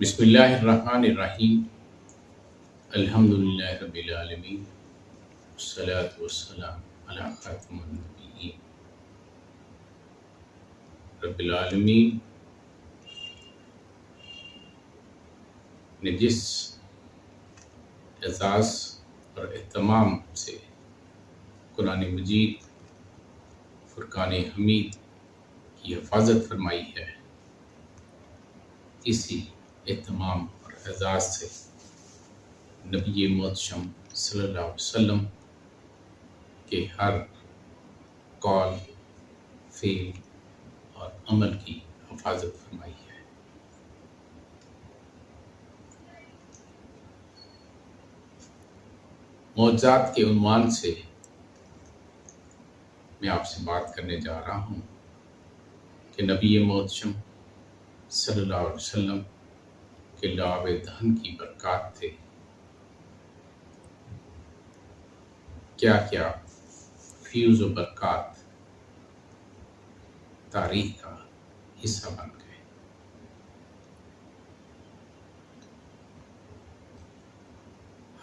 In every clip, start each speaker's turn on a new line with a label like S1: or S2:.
S1: بسم اللہ الرحمن الرحیم الحمدللہ رب العالمین والصلاة والسلام علی خاتم النبیین رب العالمین نے جس اعزاز اور اہتمام سے قرآن مجید فرقان حمید کی حفاظت فرمائی ہے، اسی اہتمام اور اعزاز سے نبی محتشم صلی اللہ علیہ وسلم کے ہر قول، فعل اور عمل کی حفاظت فرمائی ہے۔ معجزات کے عنوان سے میں آپ سے بات کرنے جا رہا ہوں کہ نبی محتشم صلی اللہ علیہ وسلم کے لعاب دہن کی برکات تھے، کیا کیا فیوز و برکات تاریخ کا حصہ بن گئے۔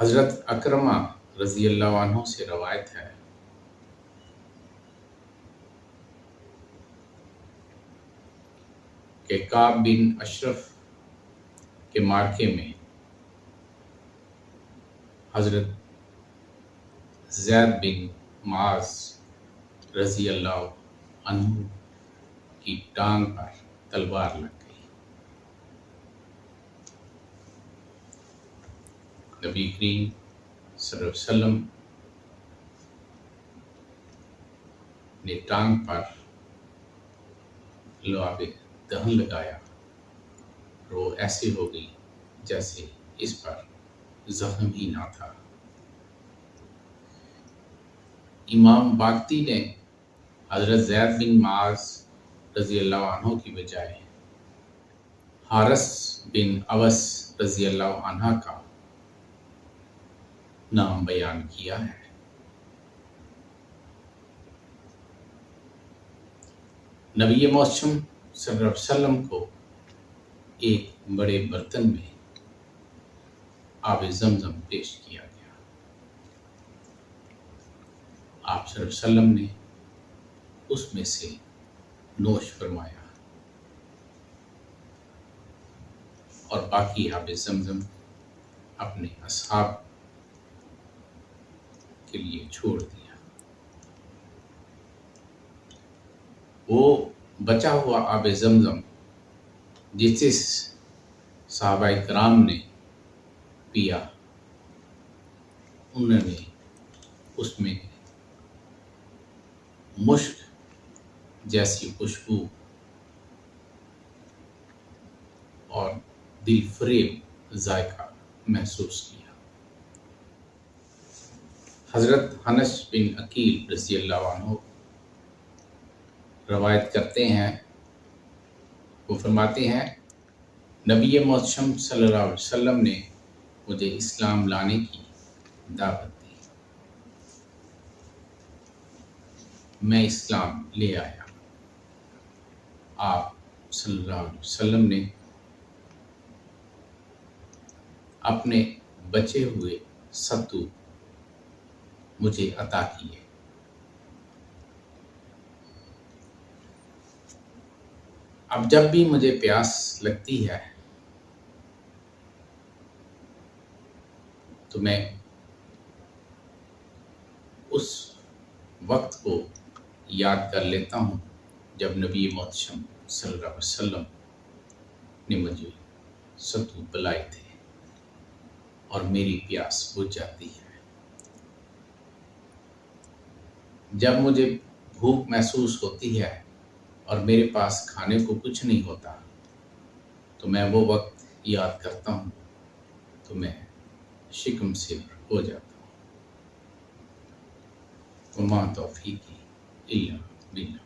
S1: حضرت اکرمہ رضی اللہ عنہ سے روایت ہے کہ کعب بن اشرف کے معرکے میں حضرت زید بن معاذ رضی اللہ عنہ کی ٹانگ پر تلوار لگ گئی۔ نبی کریم صلی اللہ علیہ وسلم نے ٹانگ پر لعاب دہن لگایا اور وہ ایسے ہو گئی جیسے اس پر زخم ہی نہ تھا۔ امام باقی نے حضرت زید بن معاذ رضی اللہ عنہ کی بجائے حارث بن اوس رضی اللہ عنہ کا نام بیان کیا ہے۔ نبی محتشم صلی اللہ علیہ وسلم کو ایک بڑے برتن میں آب زمزم پیش کیا گیا۔ آپ صلی اللہ علیہ وسلم نے اس میں سے نوش فرمایا اور باقی آب زمزم اپنے اصحاب کے لیے چھوڑ دیا۔ وہ بچا ہوا آب زمزم جس صحابہ کرام نے پیا، انہوں نے اس میں مشک جیسی خوشبو اور دل فریب ذائقہ محسوس کیا۔ حضرت انس بن عقیل رضی اللہ عنہ روایت کرتے ہیں، وہ فرماتے ہیں نبی محتشم صلی اللہ علیہ وسلم نے مجھے اسلام لانے کی دعوت دی، میں اسلام لے آیا۔ آپ صلی اللہ علیہ وسلم نے اپنے بچے ہوئے ستو مجھے عطا کیے۔ اب جب بھی مجھے پیاس لگتی ہے تو میں اس وقت کو یاد کر لیتا ہوں جب نبی محتشم صلی اللہ علیہ وسلم نے مجھے ستو پلائے تھے اور میری پیاس بجھ جاتی ہے۔ جب مجھے بھوک محسوس ہوتی ہے اور میرے پاس کھانے کو کچھ نہیں ہوتا تو میں وہ وقت یاد کرتا ہوں تو میں شکم صبر ہو جاتا ہوں۔ وما توفیقی الا باللہ۔